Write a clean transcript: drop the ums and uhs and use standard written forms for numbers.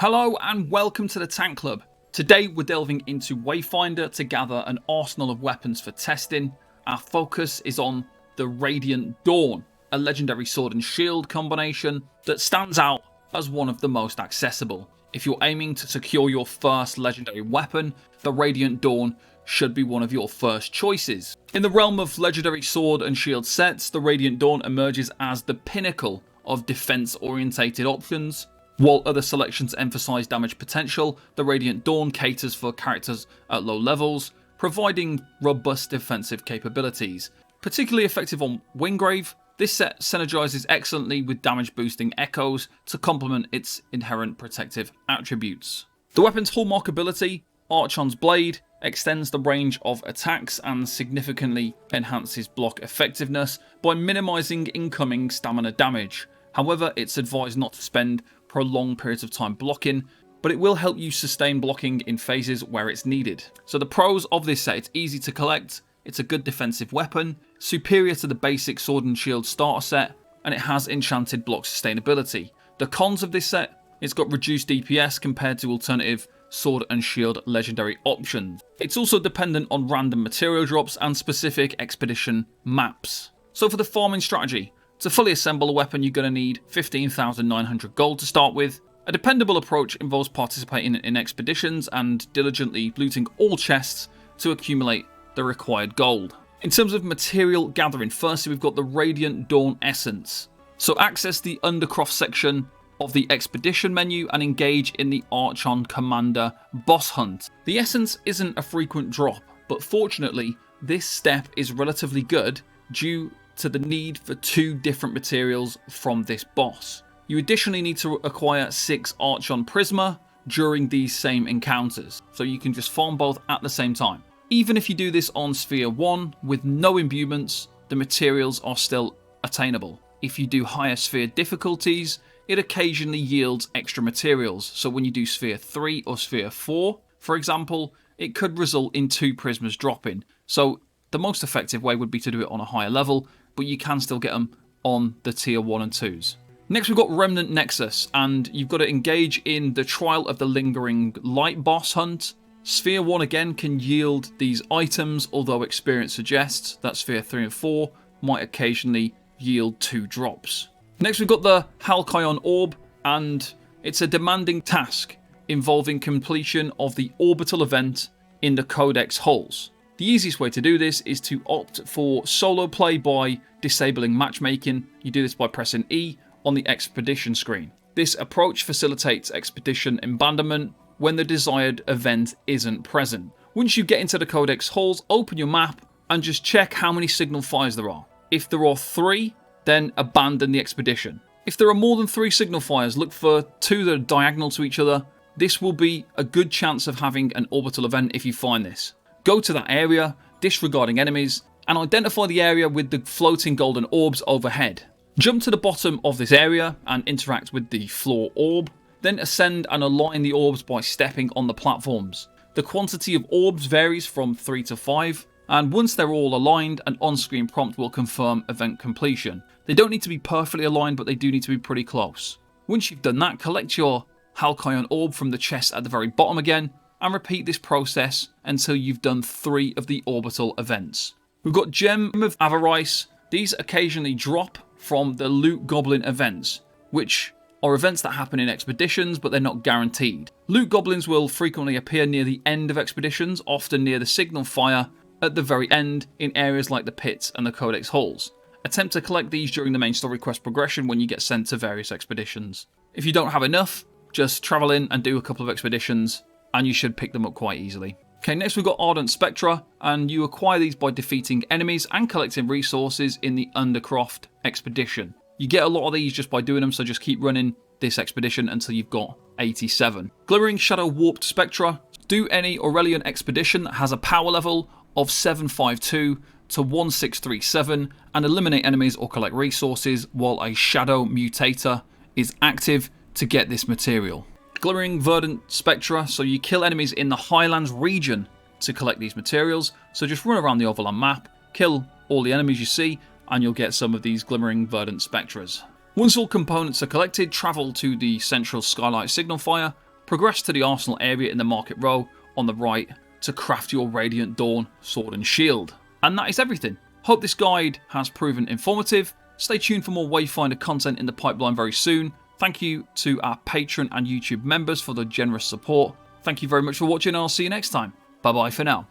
Hello and welcome to the Tank Club. Today we're delving into Wayfinder to gather an arsenal of weapons for testing. Our focus is on the Radiant Dawn, a legendary sword and shield combination that stands out as one of the most accessible. If you're aiming to secure your first legendary weapon, the Radiant Dawn should be one of your first choices. In the realm of legendary sword and shield sets, the Radiant Dawn emerges as the pinnacle of defense-orientated options. While other selections emphasize damage potential, the Radiant Dawn caters for characters at low levels, providing robust defensive capabilities. Particularly effective on Wingrave, this set synergizes excellently with damage boosting echoes to complement its inherent protective attributes. The weapon's hallmark ability, Archon's Blade, extends the range of attacks and significantly enhances block effectiveness by minimizing incoming stamina damage. However, it's advised not to spend prolonged periods of time blocking, but it will help you sustain blocking in phases where it's needed. So the pros of this set: it's easy to collect, it's a good defensive weapon, superior to the basic sword and shield starter set, and it has enchanted block sustainability. The cons of this set: it's got reduced DPS compared to alternative sword and shield legendary options. It's also dependent on random material drops and specific expedition maps. So for the farming strategy: to fully assemble a weapon, you're going to need 15,900 gold to start with. A dependable approach involves participating in expeditions and diligently looting all chests to accumulate the required gold. In terms of material gathering, firstly we've got the Radiant Dawn Essence. So access the Undercroft section of the expedition menu and engage in the Archon Commander boss hunt. The Essence isn't a frequent drop, but fortunately this step is relatively good due to the need for 2 different materials from this boss. You additionally need to acquire 6 Archon Prisma during these same encounters, so you can just farm both at the same time. Even if you do this on Sphere 1 with no imbuements, the materials are still attainable. If you do higher Sphere difficulties, it occasionally yields extra materials, so when you do Sphere 3 or Sphere 4, for example, it could result in 2 Prismas dropping. So the most effective way would be to do it on a higher level, but you can still get them on the tier 1 and 2s. Next we've got Remnant Nexus, and you've got to engage in the Trial of the Lingering Light boss hunt. Sphere 1 again can yield these items, although experience suggests that Sphere 3 and 4 might occasionally yield 2 drops. Next we've got the Halcyon Orb, and it's a demanding task involving completion of the orbital event in the Codex hulls. The easiest way to do this is to opt for solo play by disabling matchmaking. You do this by pressing E on the expedition screen. This approach facilitates expedition abandonment when the desired event isn't present. Once you get into the Codex halls, open your map and just check how many signal fires there are. If there are 3, then abandon the expedition. If there are more than 3 signal fires, look for 2 that are diagonal to each other. This will be a good chance of having an orbital event if you find this. Go to that area, disregarding enemies, and identify the area with the floating golden orbs overhead. Jump to the bottom of this area and interact with the floor orb, then ascend and align the orbs by stepping on the platforms. The quantity of orbs varies from 3 to 5, and once they're all aligned, an on-screen prompt will confirm event completion. They don't need to be perfectly aligned, but they do need to be pretty close. Once you've done that, collect your Halcyon Orb from the chest at the very bottom again, and repeat this process until you've done 3 of the orbital events. We've got Gem of Avarice. These occasionally drop from the Loot Goblin events, which are events that happen in expeditions, but they're not guaranteed. Loot Goblins will frequently appear near the end of expeditions, often near the signal fire at the very end in areas like the pits and the Codex halls. Attempt to collect these during the main story quest progression when you get sent to various expeditions. If you don't have enough, just travel in and do a couple of expeditions, and you should pick them up quite easily. Okay, next we've got Argent Spectra, and you acquire these by defeating enemies and collecting resources in the Undercroft expedition. You get a lot of these just by doing them, so just keep running this expedition until you've got 87. Glimmering Shadow Warped Spectra. Do any Aurelian expedition that has a power level of 752 to 1637 and eliminate enemies or collect resources while a Shadow Mutator is active to get this material. Glimmering Verdant Spectra, so you kill enemies in the Highlands region to collect these materials. So just run around the Overland map, kill all the enemies you see, and you'll get some of these Glimmering Verdant Spectras. Once all components are collected, travel to the central Skylight Signal Fire, progress to the arsenal area in the market row on the right to craft your Radiant Dawn sword and shield. And that is everything. Hope this guide has proven informative. Stay tuned for more Wayfinder content in the pipeline very soon. Thank you to our Patreon and YouTube members for their generous support. Thank you very much for watching, and I'll see you next time. Bye bye for now.